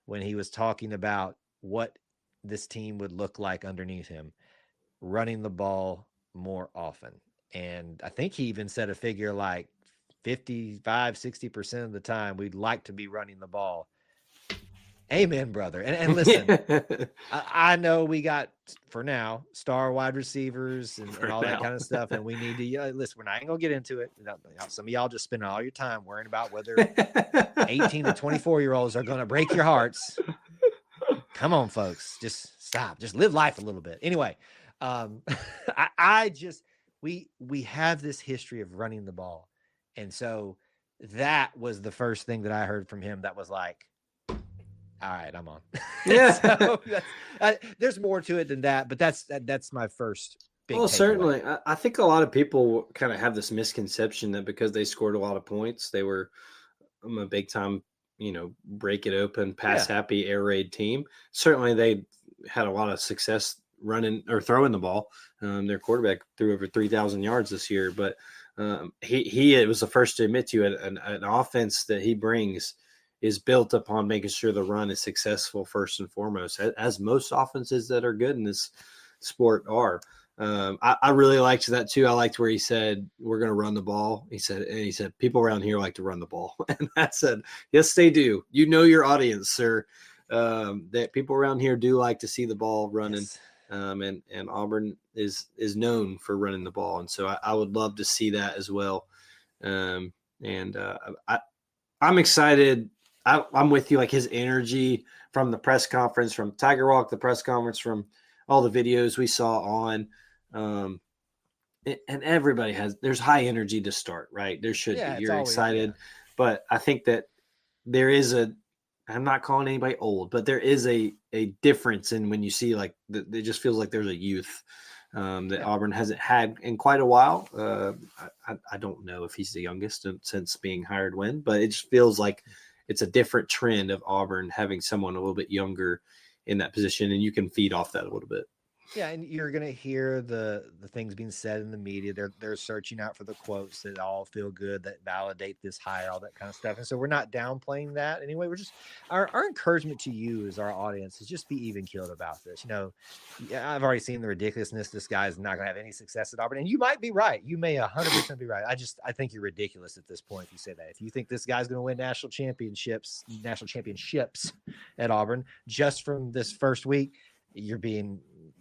when he was talking about what this team would look like underneath him, running the ball more often. And I think he even said a figure like 55-60% of the time we'd like to be running the ball. Amen, brother. And listen, I know we got, for now, star wide receivers and all that kind of stuff, and we need to listen. We're not going to get into it. Some of y'all just spend all your time worrying about whether 18 to 24-year-olds are going to break your hearts. Come on, folks. Just stop. Just live life a little bit. Anyway, we have this history of running the ball. And so that was the first thing that I heard from him that was like, all right, I'm on. Yeah. So there's more to it than that, but that's my first big takeaway. Certainly. I think a lot of people kind of have this misconception that because they scored a lot of points, they were a big time, break it open, pass happy, air raid team. Certainly they had a lot of success running or throwing the ball. Their quarterback threw over 3,000 yards this year, but he was the first to admit to it, an offense that he brings is built upon making sure the run is successful first and foremost, as most offenses that are good in this sport are. I really liked that too. I liked where he said, we're going to run the ball. He said, people around here like to run the ball. And I said, yes, they do. Your audience, sir, that people around here do like to see the ball running. Yes. And Auburn is known for running the ball. And so I would love to see that as well. I'm excited. I'm with you, like his energy from the press conference, from Tiger Walk, the press conference, from all the videos we saw on. And everybody there's high energy to start, right? There should be. You're excited. But I think that there is I'm not calling anybody old, but there is a difference in when you see it just feels like there's a youth that Auburn hasn't had in quite a while. I don't know if he's the youngest since being hired but it just feels like it's a different trend of Auburn having someone a little bit younger in that position, and you can feed off that a little bit. Yeah, and you're going to hear the things being said in the media. They're searching out for the quotes that all feel good, that validate this hire, all that kind of stuff. And so we're not downplaying that anyway. We're just our encouragement to you as our audience is just be even keeled about this. I've already seen the ridiculousness. This guy's not going to have any success at Auburn, and you might be right. You may 100% be right. I think you're ridiculous at this point if you say that. If you think this guy's going to win national championships at Auburn just from this first week, you're being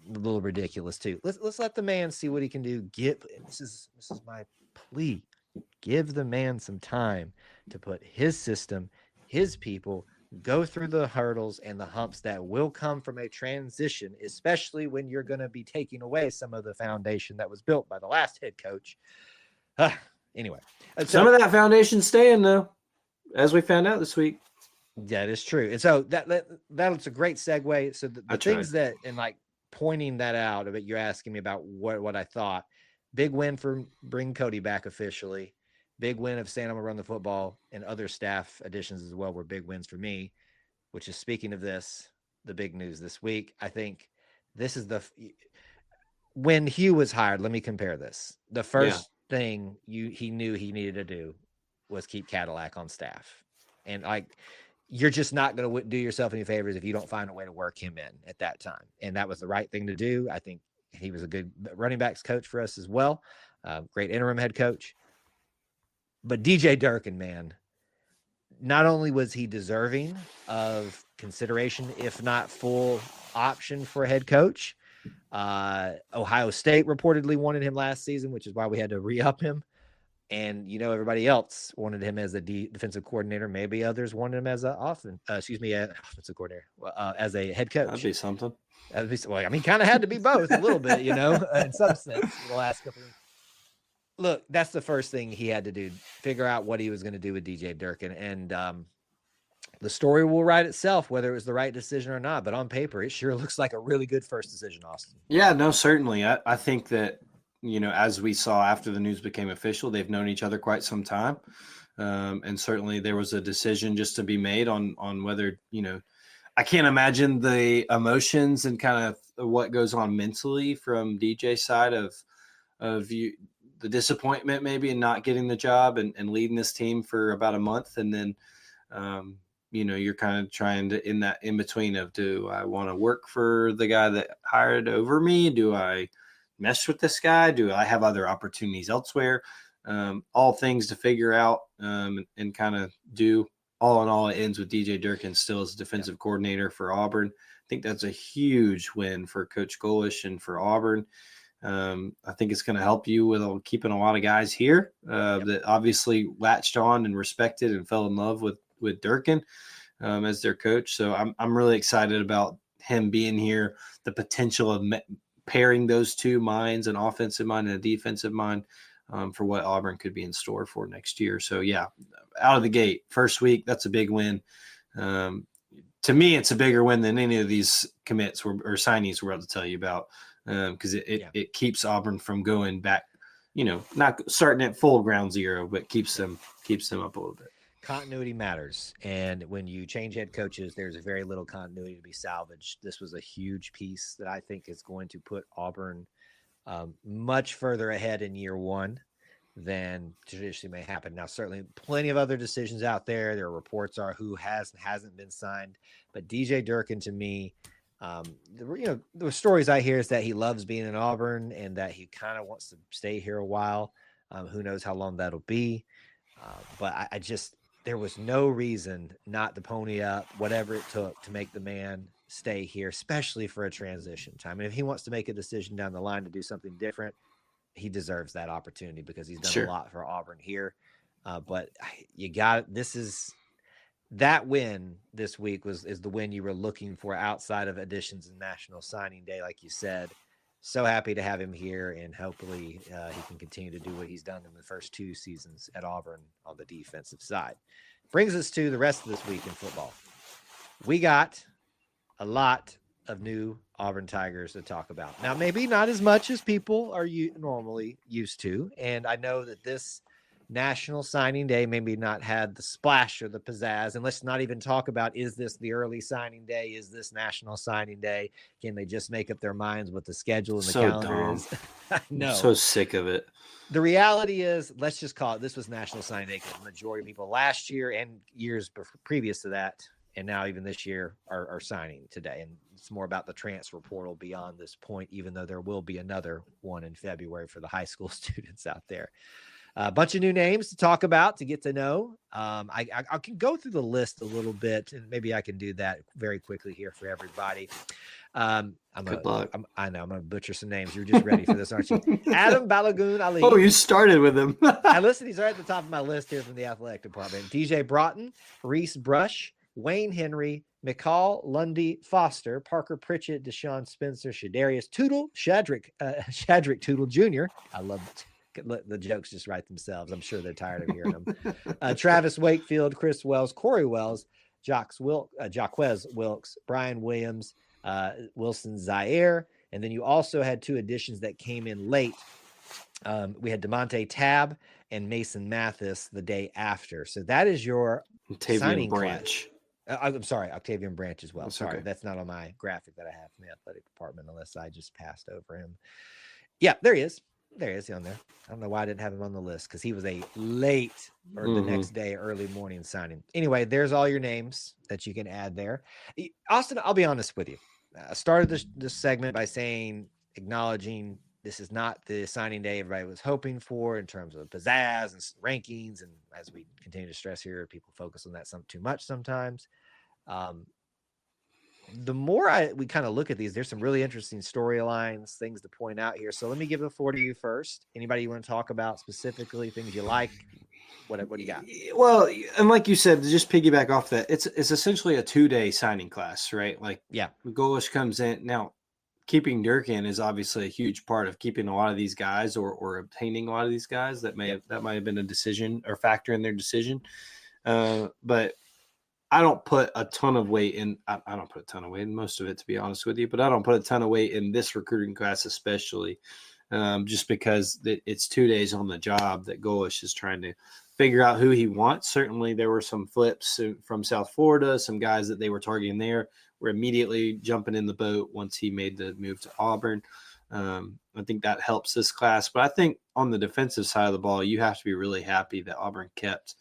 a little ridiculous too. Let's let the man see what he can do. This is my plea. Give the man some time to put his system, his people, go through the hurdles and the humps that will come from a transition, especially when you're going to be taking away some of the foundation that was built by the last head coach. Anyway, some of that foundation staying though, as we found out this week. That is true. And so that's a great segue. So the things that, and pointing that out, but you're asking me about what I thought. Big win for bring Cody back officially. Big win of saying I'm going to run the football, and other staff additions as well were big wins for me, which is, speaking of this, the big news this week. I think this is when Hugh was hired. Let me compare this. The first thing he knew he needed to do was keep Cadillac on staff, and you're just not going to do yourself any favors if you don't find a way to work him in at that time. And that was the right thing to do. I think he was a good running backs coach for us as well. Great interim head coach. But DJ Durkin, man, not only was he deserving of consideration, if not full option for a head coach, Ohio State reportedly wanted him last season, which is why we had to re-up him. And, everybody else wanted him as a defensive coordinator. Maybe others wanted him as offensive coordinator, as a head coach. That'd be something. Kind of had to be both a little bit, in some sense the last couple of years. Look, that's the first thing he had to do, figure out what he was going to do with DJ Durkin. And the story will write itself, whether it was the right decision or not. But on paper, it sure looks like a really good first decision, Austin. Yeah, no, certainly. I think that, as we saw after the news became official, they've known each other quite some time. And certainly there was a decision just to be made on whether, I can't imagine the emotions and kind of what goes on mentally from DJ's side of you, the disappointment maybe in not getting the job and leading this team for about a month. And then, you're kind of trying to, in that in between of, do I want to work for the guy that hired over me? Do I mess with this guy? Do I have other opportunities elsewhere? All things to figure out and kind of do. All in all, it ends with DJ Durkin still as defensive coordinator for Auburn. I think that's a huge win for Coach Golish and for Auburn. I think it's going to help you with keeping a lot of guys here that obviously latched on and respected and fell in love with Durkin as their coach. So I'm really excited about him being here, the potential of pairing those two minds, an offensive mind and a defensive mind, for what Auburn could be in store for next year. So, yeah, out of the gate, first week, that's a big win. To me, it's a bigger win than any of these commits or signees we're about to tell you about, because it keeps Auburn from going back, not starting at full ground zero, but keeps them up a little bit. Continuity matters. And when you change head coaches, there's very little continuity to be salvaged. This was a huge piece that I think is going to put Auburn much further ahead in year one than traditionally may happen. Now, certainly plenty of other decisions out there. There are reports who has and hasn't been signed. But DJ Durkin, to me, the stories I hear is that he loves being in Auburn and that he kind of wants to stay here a while. Who knows how long that'll be. But there was no reason not to pony up whatever it took to make the man stay here, especially for a transition time. And if he wants to make a decision down the line to do something different, he deserves that opportunity because he's done a lot for Auburn here. But that win this week is the win you were looking for outside of additions and National Signing Day, like you said. So happy to have him here, and hopefully he can continue to do what he's done in the first 2 seasons at Auburn on the defensive side. Brings us to the rest of this week in football. We got a lot of new Auburn Tigers to talk about. Now, maybe not as much as people are normally used to, and I know that this National Signing Day maybe not had the splash or the pizzazz, and let's not even talk about, is this the early signing day? Is this National Signing Day? Can they just make up their minds what the schedule and the calendar is? I know. I'm so sick of it. The reality is, let's just call it, this was National Signing Day because the majority of people last year and years previous to that, and now even this year, are signing today. And it's more about the transfer portal beyond this point, even though there will be another one in February for the high school students out there. A bunch of new names to talk about, to get to know. I can go through the list a little bit, and maybe I can do that very quickly here for everybody. Good luck. I know I'm going to butcher some names. You're just ready for this, aren't you? Adam Balagoon Ali. Oh, you started with him. I listened. He's right at the top of my list here from the athletic department. DJ Broughton, Reese Brush, Wayne Henry, McCall, Lundy, Foster, Parker Pritchett, Deshaun Spencer, Shadarius Tootle, Shadrick Tootle Jr. I love it. Let the jokes just write themselves. I'm sure they're tired of hearing them. Travis Wakefield, Chris Wells, Corey Wells, Jaquez Wilkes, Brian Williams, Wilson Zaire. And then you also had 2 additions that came in late. We had DeMonte Tab and Mason Mathis the day after. So that is your signing branch. I'm sorry, Octavian Branch as well. That's Sorry, okay. that's not on my graphic that I have from the athletic department, unless I just passed over him. Yeah, there he is. There he is on there. I don't know why I didn't have him on the list because he was a late or the next day, early morning signing. Anyway, there's all your names that you can add there. Austin, I'll be honest with you. I started this segment by saying, acknowledging this is not the signing day everybody was hoping for in terms of pizzazz and rankings. And as we continue to stress here, people focus on that too much sometimes. The more we kind of look at these, there's some really interesting storylines, things to point out here. So let me give the floor to you first. Anybody you want to talk about specifically, things you like? What do you got? Well, and like you said, to just piggyback off that, it's essentially a 2-day signing class, right? Like, yeah, Golish comes in now. Keeping Durkin is obviously a huge part of keeping a lot of these guys or obtaining a lot of these guys. That might have been a decision or factor in their decision. But I don't put a ton of weight in. I don't put a ton of weight in most of it, to be honest with you. But I don't put a ton of weight in this recruiting class, especially just because it's 2 days on the job that Golish is trying to figure out who he wants. Certainly, there were some flips from South Florida, some guys that they were targeting there were immediately jumping in the boat once he made the move to Auburn. I think that helps this class. But I think on the defensive side of the ball, you have to be really happy that Auburn kept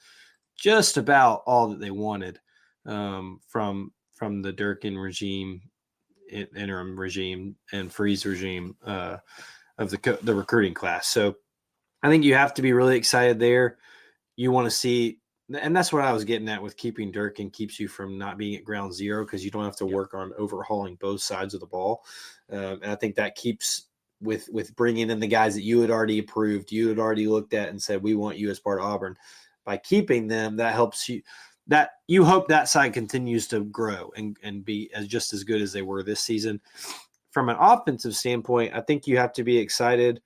just about all that they wanted from the Durkin regime, interim regime, and freeze regime of the recruiting class. So I think you have to be really excited there. You want to see, and that's what I was getting at with keeping Durkin, keeps you from not being at ground zero because you don't have to work on overhauling both sides of the ball. And I think that keeps with bringing in the guys that you had already approved, you had already looked at and said, we want you as part of Auburn. By keeping them, that helps you. That you hope that side continues to grow and be just as good as they were this season. From an offensive standpoint, I think you have to be excited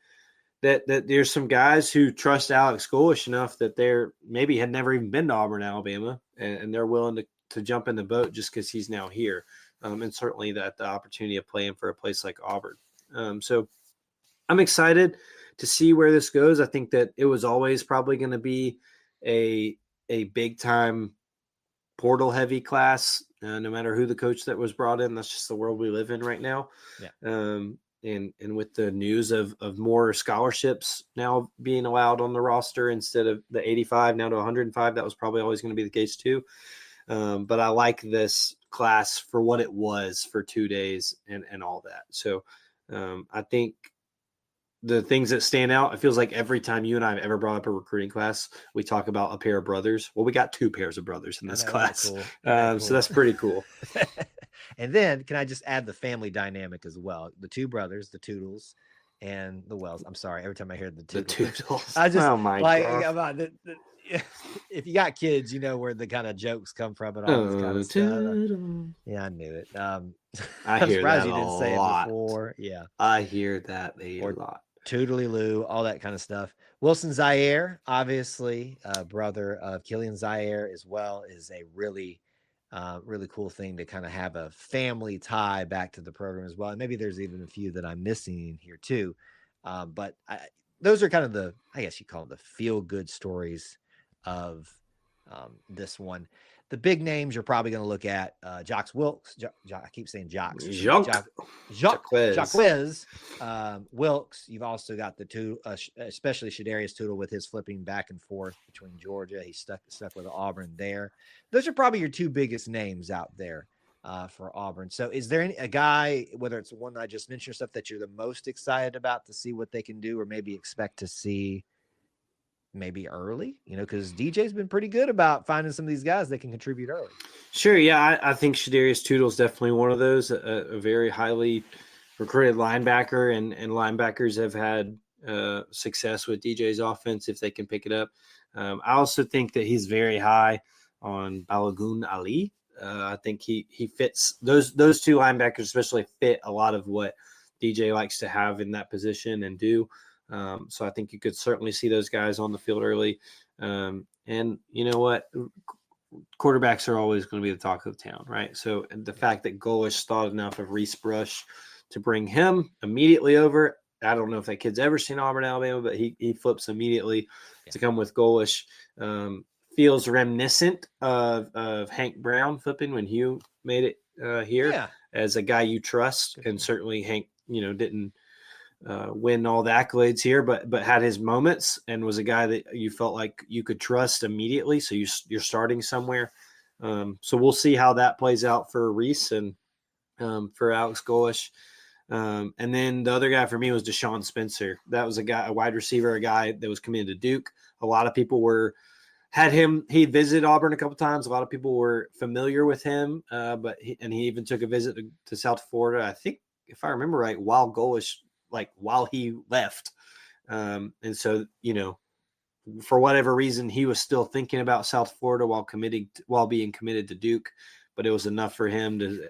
that there's some guys who trust Alex Golish enough that they're maybe had never even been to Auburn, Alabama, and they're willing to jump in the boat just because he's now here. And certainly that the opportunity of playing for a place like Auburn. So I'm excited to see where this goes. I think that it was always probably going to be a big time portal heavy class, no matter who the coach that was brought in. That's just the world we live in right now. Yeah. And with the news of more scholarships now being allowed on the roster instead of the 85 now to 105, that was probably always going to be the case too. But I like this class for what it was for 2 days and all that. So I think the things that stand out, it feels like every time you and I have ever brought up a recruiting class, we talk about a pair of brothers. Well, we got 2 pairs of brothers in this class. Cool. So that's pretty cool. And then can I just add the family dynamic as well? The 2 brothers, the Toodles and the Wells. I'm sorry. Every time I hear the Toodles. I just, oh my God. If you got kids, you know where the kind of jokes come from and all this kind of stuff. Yeah, I knew it. I hear that you didn't say it before. Yeah. I hear that a lot. Toodly Lou, all that kind of stuff. Wilson Zaire, obviously, brother of Killian Zaire as well, is a really cool thing to kind of have a family tie back to the program as well. And maybe there's even a few that I'm missing in here too. But those are kind of the, I guess you call it the feel good stories of this one. The big names you're probably going to look at, Jacques Wilkes. I keep saying Jacques. Jacques Wilkes. You've also got the 2, especially Shadarius Tootle with his flipping back and forth between Georgia. He's stuck with Auburn there. Those are probably your 2 biggest names out there for Auburn. So is there a guy, whether it's the one I just mentioned, stuff that you're the most excited about to see what they can do or maybe expect to see maybe early, because DJ's been pretty good about finding some of these guys that can contribute early. Sure. Yeah. I think Shadarius Tootle is definitely one of those, a very highly recruited linebacker, and linebackers have had success with DJ's offense if they can pick it up. I also think that he's very high on Balogun Ali. I think he fits those 2 linebackers, especially fit a lot of what DJ likes to have in that position and do. So I think you could certainly see those guys on the field early. And you know what? Quarterbacks are always going to be the talk of the town, right? So the fact that Golish thought enough of Reese Brush to bring him immediately over, I don't know if that kid's ever seen Auburn, Alabama, but he flips immediately to come with Golish. feels reminiscent of Hank Brown flipping when Hugh made it here as a guy you trust. And certainly Hank, didn't win all the accolades here, but had his moments and was a guy that you felt like you could trust immediately. So you're starting somewhere. So we'll see how that plays out for Reese and for Alex Golish. And then the other guy for me was Deshaun Spencer. That was a wide receiver, a guy that was committed to Duke. A lot of people had him. He visited Auburn a couple times. A lot of people were familiar with him, but he even took a visit to South Florida. I think, if I remember right, while he left. And so, for whatever reason, he was still thinking about South Florida while being committed to Duke, but it was enough for him to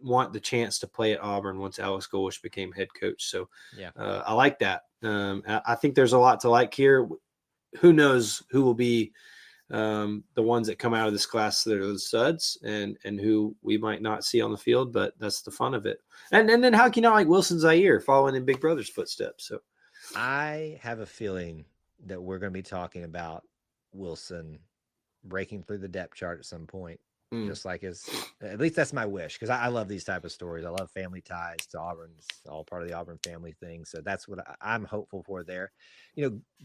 want the chance to play at Auburn once Alex Golish became head coach. So I like that. I think there's a lot to like here. Who knows who will be the ones that come out of this class that are the studs and who we might not see on the field, but that's the fun of it. And then how can you not like Wilson Zaire following in Big Brother's footsteps? So I have a feeling that we're going to be talking about Wilson breaking through the depth chart at some point. Just like at least that's my wish, because I love these type of stories. I love family ties to Auburn. It's all part of the Auburn family thing. So that's what I'm hopeful for there.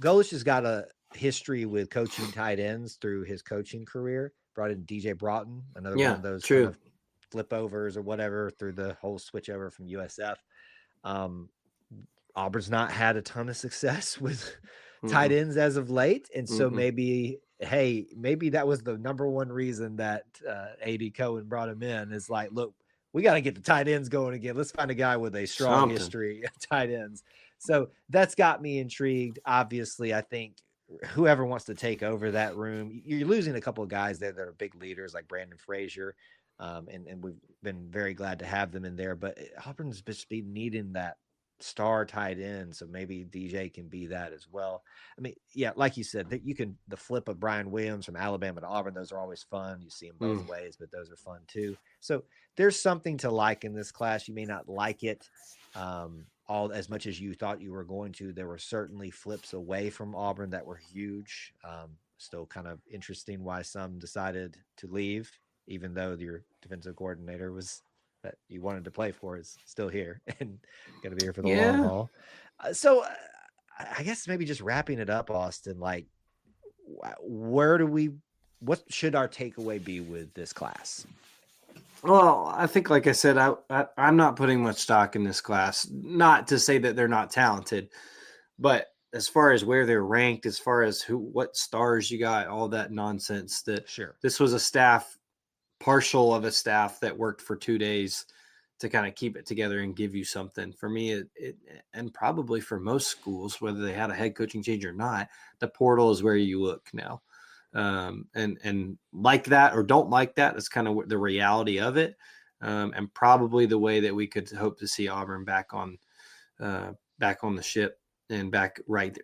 Golish has got a history with coaching tight ends through his coaching career. Brought in DJ Broughton, another one of those kind of flip overs or whatever through the whole switch over from USF. Auburn's not had a ton of success with tight ends as of late. And so maybe that was the number one reason that A.D. Cohen brought him in, is like, look, we got to get the tight ends going again. Let's find a guy with a strong history of tight ends. So that's got me intrigued. Obviously, I think whoever wants to take over that room, you're losing a couple of guys there that are big leaders like Brandon Frazier. And we've been very glad to have them in there, but Auburn's just been needing that star tight end, so maybe DJ can be that as well. I mean, like you said, that the flip of Brian Williams from Alabama to Auburn, those are always fun. You see them both ways, but those are fun too. So there's something to like in this class. You may not like it all as much as you thought you were going to. There were certainly flips away from Auburn that were huge. Still kind of interesting why some decided to leave, even though your defensive coordinator that you wanted to play for is still here and going to be here for the long haul. So I guess maybe just wrapping it up, Austin, like what should our takeaway be with this class? Well, I think, like I said, I'm not putting much stock in this class, not to say that they're not talented, but as far as where they're ranked, as far as what stars you got, all that nonsense, that this was a staff, partial of a staff that worked for 2 days to kind of keep it together and give you something. For me, and probably for most schools, whether they had a head coaching change or not, the portal is where you look now. And like that or don't like that, that's kind of the reality of it. And probably the way that we could hope to see Auburn back on the ship and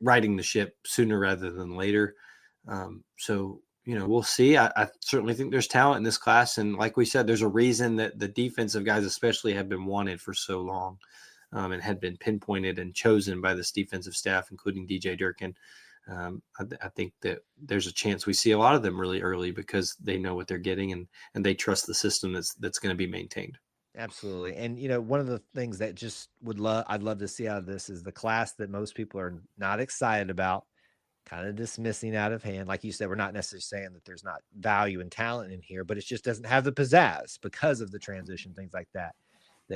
riding the ship sooner rather than later. So, we'll see. I certainly think there's talent in this class. And like we said, there's a reason that the defensive guys especially have been wanted for so long and had been pinpointed and chosen by this defensive staff, including DJ Durkin. I think that there's a chance we see a lot of them really early because they know what they're getting and they trust the system that's going to be maintained. Absolutely. And, one of the things that I'd love to see out of this is the class that most people are not excited about, kind of dismissing out of hand. Like you said, we're not necessarily saying that there's not value and talent in here, but it just doesn't have the pizzazz because of the transition, things like that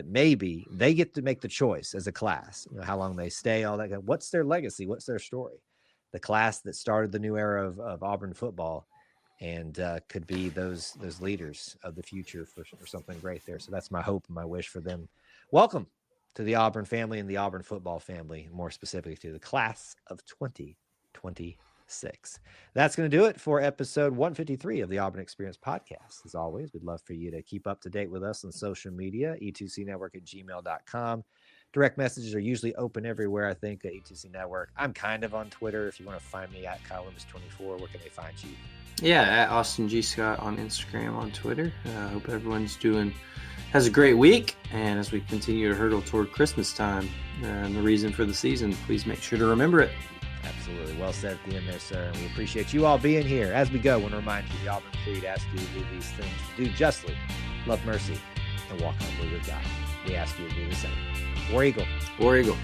maybe they get to make the choice as a class, how long they stay, all that. What's their legacy? What's their story? The class that started the new era of Auburn football and could be those leaders of the future for something great there. So that's my hope and my wish for them. Welcome to the Auburn family and the Auburn football family, more specifically to the class of 2026. That's going to do it for episode 153 of the Auburn Experience podcast. As always, we'd love for you to keep up to date with us on social media, E2C Network at gmail.com. Direct messages are usually open everywhere, I think, at E2C Network. I'm kind of on Twitter. If you want to find me at Loomis24, where can they find you? Yeah, at Austin G. Scott on Instagram, on Twitter. I hope everyone's has a great week. And as we continue to hurtle toward Christmas time and the reason for the season, please make sure to remember it. Absolutely. Well said at the end there, sir. And we appreciate you all being here. As we go, I want to remind you the Auburn Creed asks you to do these things: do justly, love mercy, and walk humbly with God. We ask you to do the same. War Eagle. War Eagle.